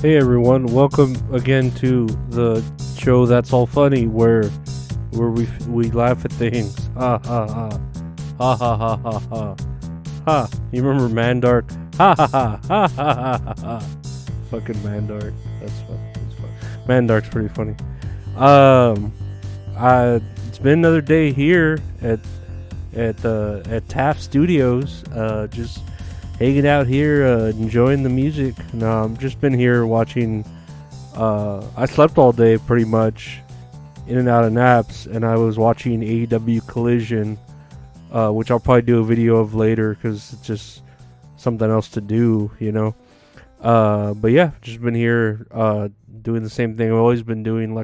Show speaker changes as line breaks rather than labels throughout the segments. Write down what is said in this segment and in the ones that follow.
Hey everyone, welcome again to the show That's All Funny, where we laugh at things. Ha ha ha, ha ha ha ha ha. Ha! You remember Mandark? Ha ha ha ha ha ha ha ha. Fucking Mandark. That's fun. Mandark's pretty funny. It's been another day here at Taft Studios. Just hanging out here, enjoying the music. No, I've just been here watching. I slept all day pretty much, in and out of naps, and I was watching AEW Collision, which I'll probably do a video of later because it's just something else to do, you know. But yeah, just been here doing the same thing I've always been doing,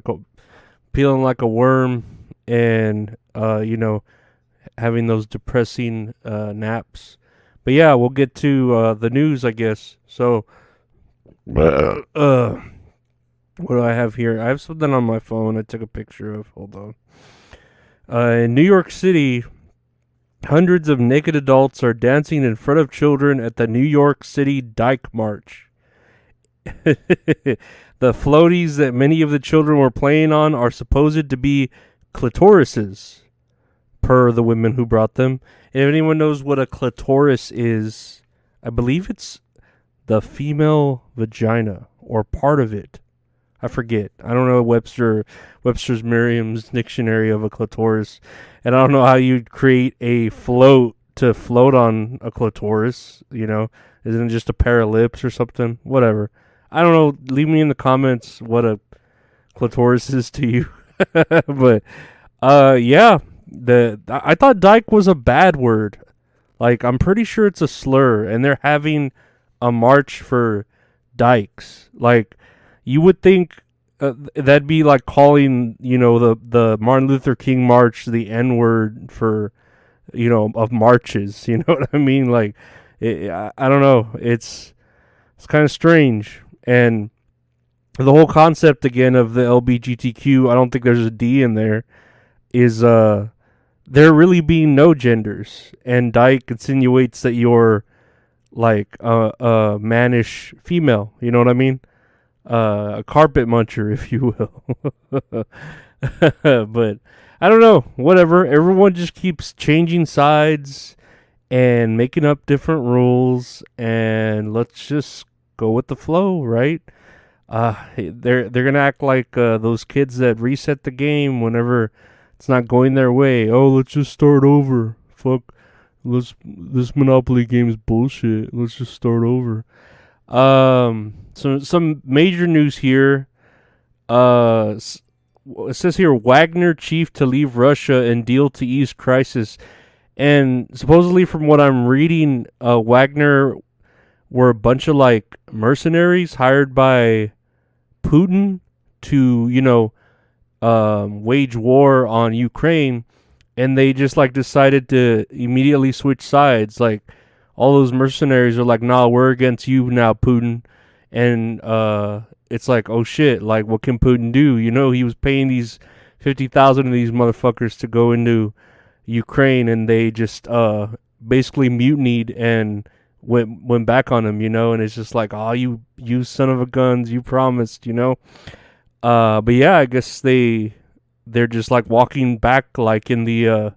peeling like a worm, and having those depressing naps. But yeah, we'll get to the news, I guess. So, what do I have here? I have something on my phone I took a picture of. Hold on. In New York City, hundreds of naked adults are dancing in front of children at the New York City Dyke March. The floaties that many of the children were playing on are supposed to be clitorises, per the women who brought them. If anyone knows what a clitoris is, I believe it's the female vagina or part of it. I forget. I don't know Webster's Merriam's dictionary of a clitoris, and I don't know how you'd create a float to float on a clitoris. You know, isn't it just a pair of lips or something? Whatever. I don't know. Leave me in the comments what a clitoris is to you. But yeah. I thought dyke was a bad word. Like, I'm pretty sure it's a slur, and they're having a march for dykes. Like, you would think that'd be like calling, the Martin Luther King march the N-word for, of marches. You know what I mean? Like, I don't know. It's kind of strange. And the whole concept, again, of the LGBTQ, I don't think there's a D in there, is there really being no genders, and dyke insinuates that you're like a mannish female. You know what I mean? A carpet muncher, if you will. But I don't know. Whatever. Everyone just keeps changing sides and making up different rules, and let's just go with the flow, right? They're gonna act like those kids that reset the game whenever it's not going their way. Oh, let's just start over. Fuck, this Monopoly game is bullshit. Let's just start over. So some major news here. It says here, Wagner chief to leave Russia and deal to ease crisis. And supposedly, from what I'm reading, Wagner were a bunch of like mercenaries hired by Putin to, wage war on Ukraine, and they just like decided to immediately switch sides. Like, all those mercenaries are like, nah, we're against you now, Putin. And it's like, oh shit, like, what can Putin do? He was paying these 50,000 of these motherfuckers to go into Ukraine, and they just basically mutinied and went back on him, and it's just like, oh, you son of a guns, you promised, But yeah, I guess they're just like walking back, like in the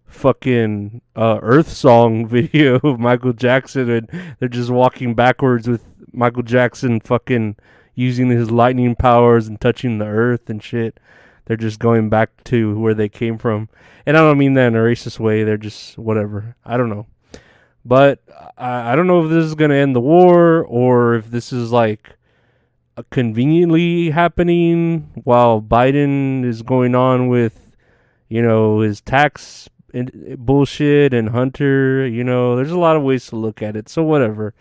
fucking Earth Song video of Michael Jackson, and they're just walking backwards with Michael Jackson fucking using his lightning powers and touching the earth and shit. They're just going back to where they came from. And I don't mean that in a racist way. They're just whatever. I don't know. But I don't know if this is going to end the war, or if this is like conveniently happening while Biden is going on with, his tax bullshit, and Hunter, there's a lot of ways to look at it. So whatever.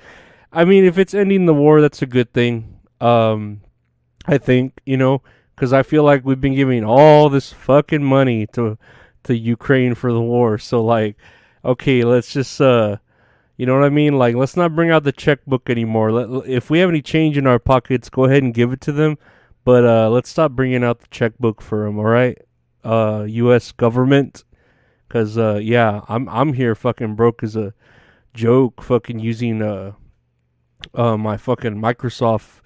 I mean, if it's ending the war, that's a good thing. I think, because I feel like we've been giving all this fucking money to Ukraine for the war. So like, okay, let's just, you know what I mean? Like, let's not bring out the checkbook anymore. If we have any change in our pockets, go ahead and give it to them. But let's stop bringing out the checkbook for them, all right? U.S. government. Because, yeah, I'm here fucking broke as a joke, fucking using my fucking Microsoft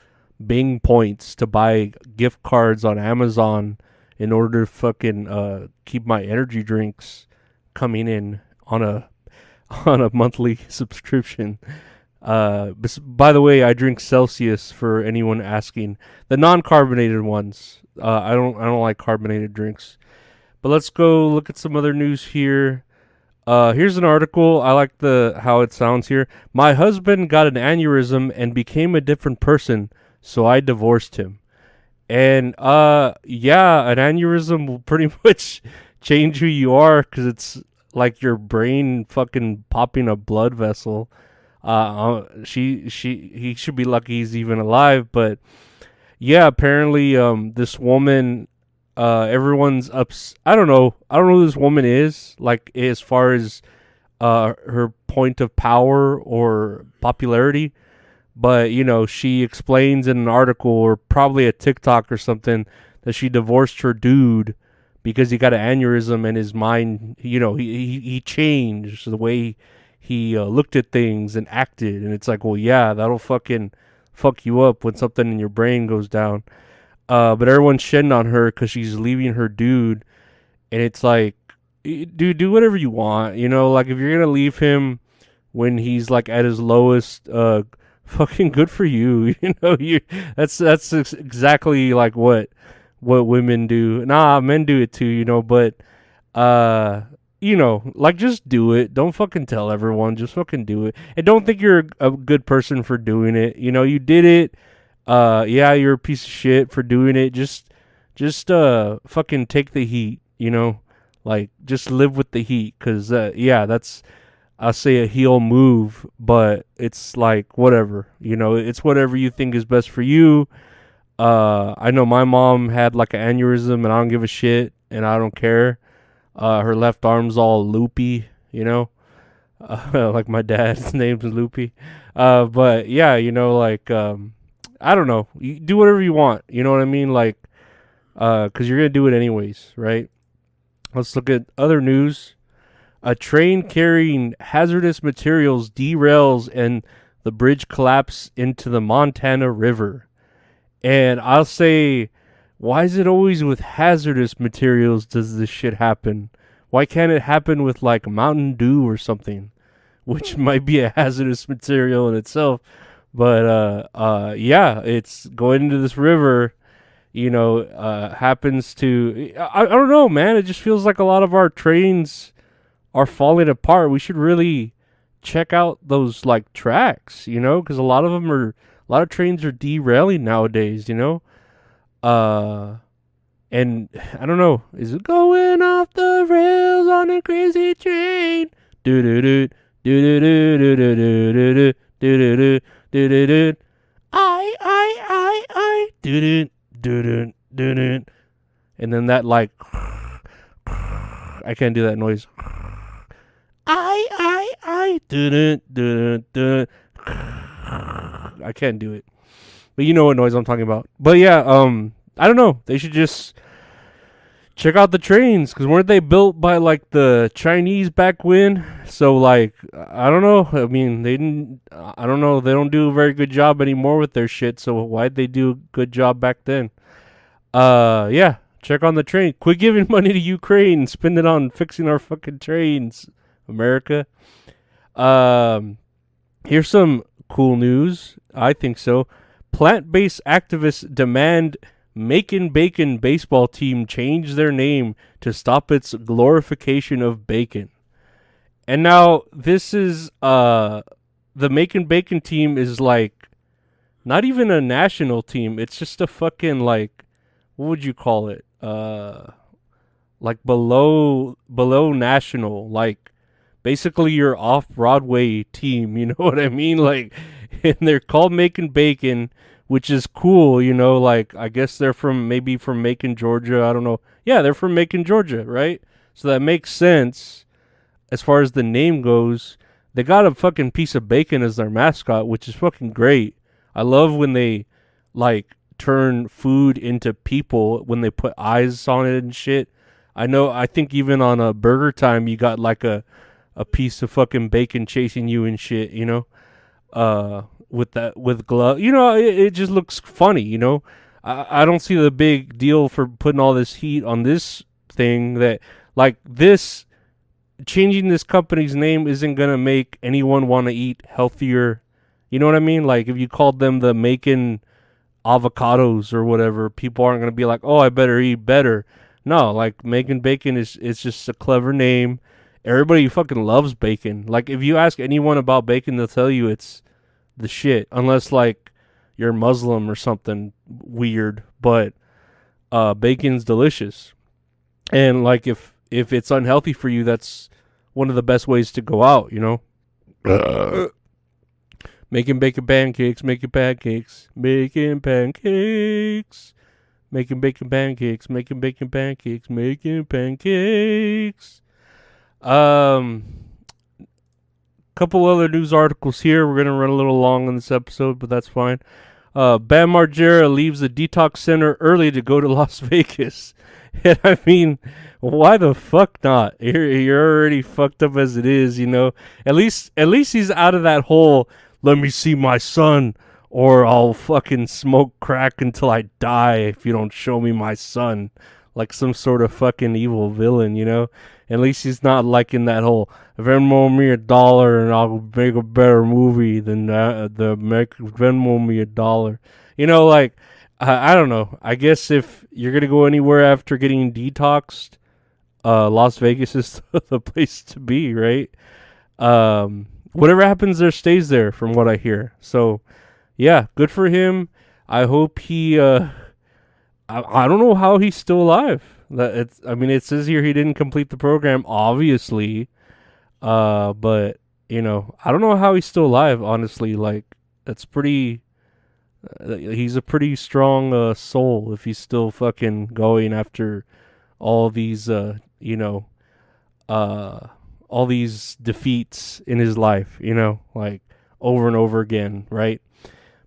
Bing points to buy gift cards on Amazon in order to fucking keep my energy drinks coming in on a on a monthly subscription. By the way, I drink Celsius for anyone asking. The non-carbonated ones. I don't like carbonated drinks. But let's go look at some other news here. Here's an article. I like the how it sounds here. My husband got an aneurysm and became a different person, so I divorced him. And yeah, an aneurysm will pretty much change who you are because it's like your brain fucking popping a blood vessel. He should be lucky he's even alive. But yeah, apparently, this woman, everyone's ups. I don't know who this woman is. Like as far as her point of power or popularity. But, she explains in an article or probably a TikTok or something that she divorced her dude because he got an aneurysm and his mind, he changed the way he looked at things and acted. And it's like, well, yeah, that'll fucking fuck you up when something in your brain goes down. But everyone's shedding on her because she's leaving her dude. And it's like, dude, do whatever you want. Like if you're going to leave him when he's like at his lowest, fucking good for you. That's exactly like what women do. Nah, men do it too, but like just do it. Don't fucking tell everyone. Just fucking do it. And don't think you're a good person for doing it. You did it. Yeah, you're a piece of shit for doing it. Just fucking take the heat, like just live with the heat. Cause yeah, that's I'll say a heel move, but it's like whatever, it's whatever you think is best for you. I know my mom had like an aneurysm and I don't give a shit and I don't care. Her left arm's all loopy, like my dad's name's Loopy. But yeah, like, I don't know. You do whatever you want. You know what I mean? Like, cause you're going to do it anyways, right? Let's look at other news. A train carrying hazardous materials derails and the bridge collapses into the Montana River. And I'll say, why is it always with hazardous materials does this shit happen? Why can't it happen with like Mountain Dew or something, which might be a hazardous material in itself? But yeah, it's going into this river. Happens to I don't know, man. It just feels like a lot of our trains are falling apart. We should really check out those like tracks, because a lot of trains are derailing nowadays, and I don't know, is it going off the rails on a crazy train? Do do do do do do do do do do do do do do. I do do do do do do. And then that like I can't do that noise. I didn't. I can't do it. But you know what noise I'm talking about. But yeah, I don't know. They should just check out the trains, because weren't they built by like the Chinese back when? So like, I don't know. I mean, they didn't. I don't know. They don't do a very good job anymore with their shit. So why'd they do a good job back then? Yeah. Check on the train. Quit giving money to Ukraine. Spend it on fixing our fucking trains, America. Here's some cool news. I think so. Plant-based activists demand Macon Bacon baseball team change their name to stop its glorification of bacon. And now this is the Macon Bacon team is like not even a national team. It's just a fucking like, what would you call it? Like below national, like basically your off Broadway team, you know what I mean? Like, and they're called Macon Bacon, which is cool, like I guess they're from Macon, Georgia. I don't know. Yeah, they're from Macon, Georgia, right? So that makes sense as far as the name goes. They got a fucking piece of bacon as their mascot, which is fucking great. I love when they like turn food into people, when they put eyes on it and shit. I think even on a Burger Time you got like a piece of fucking bacon chasing you and shit, with glove. It just looks funny. I don't see the big deal for putting all this heat on this thing that like this changing this company's name isn't gonna make anyone want to eat healthier. You know what I mean? Like if you called them the Macon avocados or whatever, people aren't gonna be like, oh, I better eat better. No, like Macon bacon is just a clever name. Everybody fucking loves bacon. Like if you ask anyone about bacon, they'll tell you it's the shit, unless like you're Muslim or something weird. But bacon's delicious, and like if it's unhealthy for you, that's one of the best ways to go out. Making bacon pancakes, making pancakes, making pancakes, making bacon pancakes, making bacon pancakes, making pancakes. Couple other news articles here. We're gonna run a little long on this episode, but that's fine. Bam Margera leaves the detox center early to go to Las Vegas. And I mean, why the fuck not? You're already fucked up as it is, At least he's out of that whole let me see my son or I'll fucking smoke crack until I die if you don't show me my son. Like some sort of fucking evil villain, At least he's not like in that whole Venmo me $1 and I'll make a better movie than the make Venmo me $1. Like I don't know. I guess if you're gonna go anywhere after getting detoxed, Las Vegas is the place to be, right? Whatever happens there stays there, from what I hear. So, yeah, good for him. I hope he. I don't know how he's still alive. It says here he didn't complete the program, obviously. But I don't know how he's still alive. Honestly, like that's pretty. He's a pretty strong soul if he's still fucking going after all these all these defeats in his life, like over and over again, right?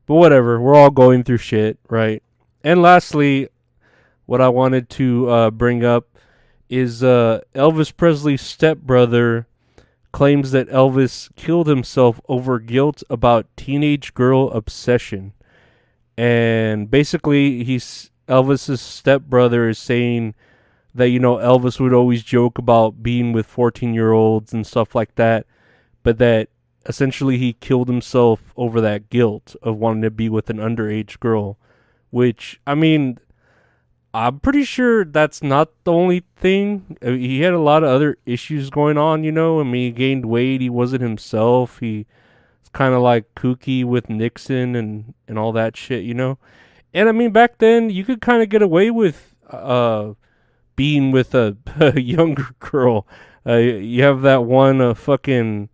But whatever, we're all going through shit, right? And lastly, what I wanted to bring up is Elvis Presley's stepbrother claims that Elvis killed himself over guilt about teenage girl obsession. And basically, Elvis's stepbrother is saying that, Elvis would always joke about being with 14-year-olds and stuff like that, but that essentially he killed himself over that guilt of wanting to be with an underage girl, which, I mean, I'm pretty sure that's not the only thing. He had a lot of other issues going on, he gained weight, he wasn't himself, he was kind of like kooky with Nixon and all that shit, And I mean, back then, you could kind of get away with being with a younger girl. You have that one fucking,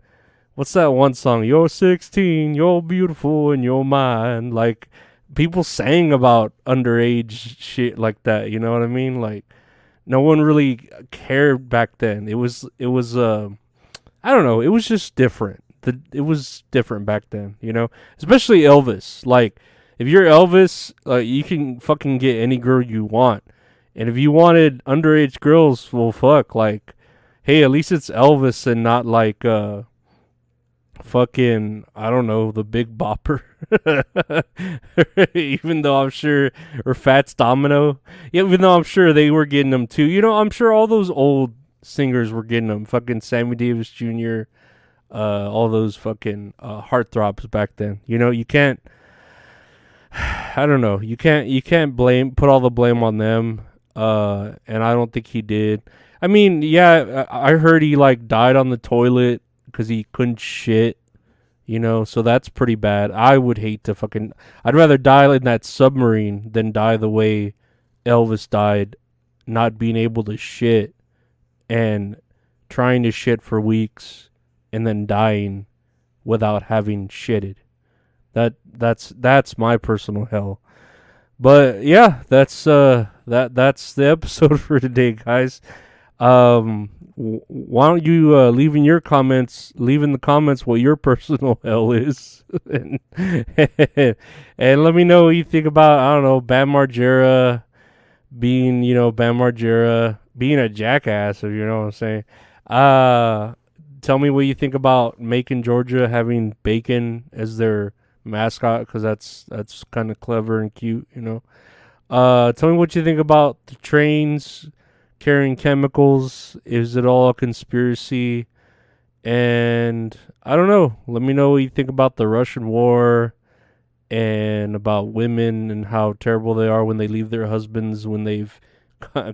what's that one song? You're 16, you're beautiful, and you're mine. Like, people sang about underage shit like that. You know what I mean? Like, no one really cared back then. It was I don't know. It was just different. It was different back then. Especially Elvis. Like, if you're Elvis, you can fucking get any girl you want. And if you wanted underage girls, well, fuck, like, hey, at least it's Elvis and not like, fucking, I don't know, the Big Bopper. Even though I'm sure, or Fats Domino. Even though I'm sure they were getting them too. I'm sure all those old singers were getting them. Fucking Sammy Davis Jr., all those fucking heartthrobs back then. You can't, I don't know, you can't put all the blame on them. And I don't think he did. I mean, yeah, I heard he like died on the toilet because he couldn't shit, so that's pretty bad. I would hate to I'd rather die in that submarine than die the way Elvis died, not being able to shit and trying to shit for weeks and then dying without having shitted. That's my personal hell. But yeah, that's that's the episode for today, guys. Why don't you leave in the comments what your personal hell is, and let me know what you think about, I don't know, Bam Margera being a jackass, if you know what I'm saying. Tell me what you think about Macon, Georgia having bacon as their mascot because that's kind of clever and cute, Tell me what you think about the trains carrying chemicals. Is it all a conspiracy? And I don't know. Let me know what you think about the Russian war and about women and how terrible they are when they leave their husbands when they've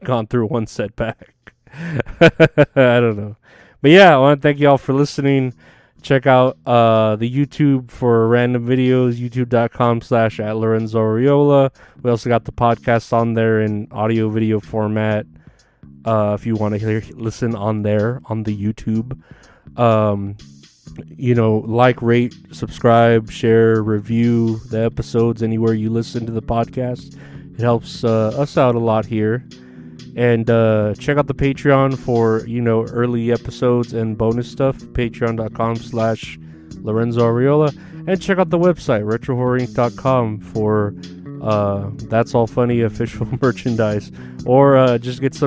gone through one setback. I don't know. But yeah, I want to thank y'all for listening. Check out the YouTube for random videos, youtube.com/at Lorenzo Ariola. We also got the podcast on there in audio video format. If you want to listen on there on the YouTube. Like, rate, subscribe, share, review the episodes anywhere you listen to the podcast. It helps us out a lot here. And check out the Patreon for, early episodes and bonus stuff. Patreon.com/Lorenzo Ariola. And check out the website, retrohorrorinc.com for That's All Funny official merchandise. Or just get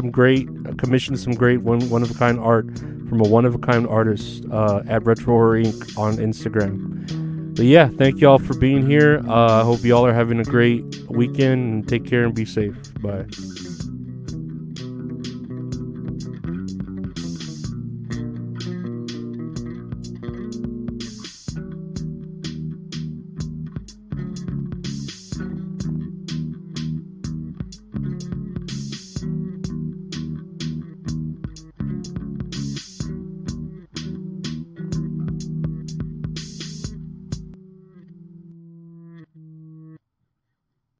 commission some great one-of-a-kind art from a one-of-a-kind artist at Retro Horror Inc. on Instagram. But yeah, thank y'all for being here. I hope y'all are having a great weekend, and take care and be safe. Bye.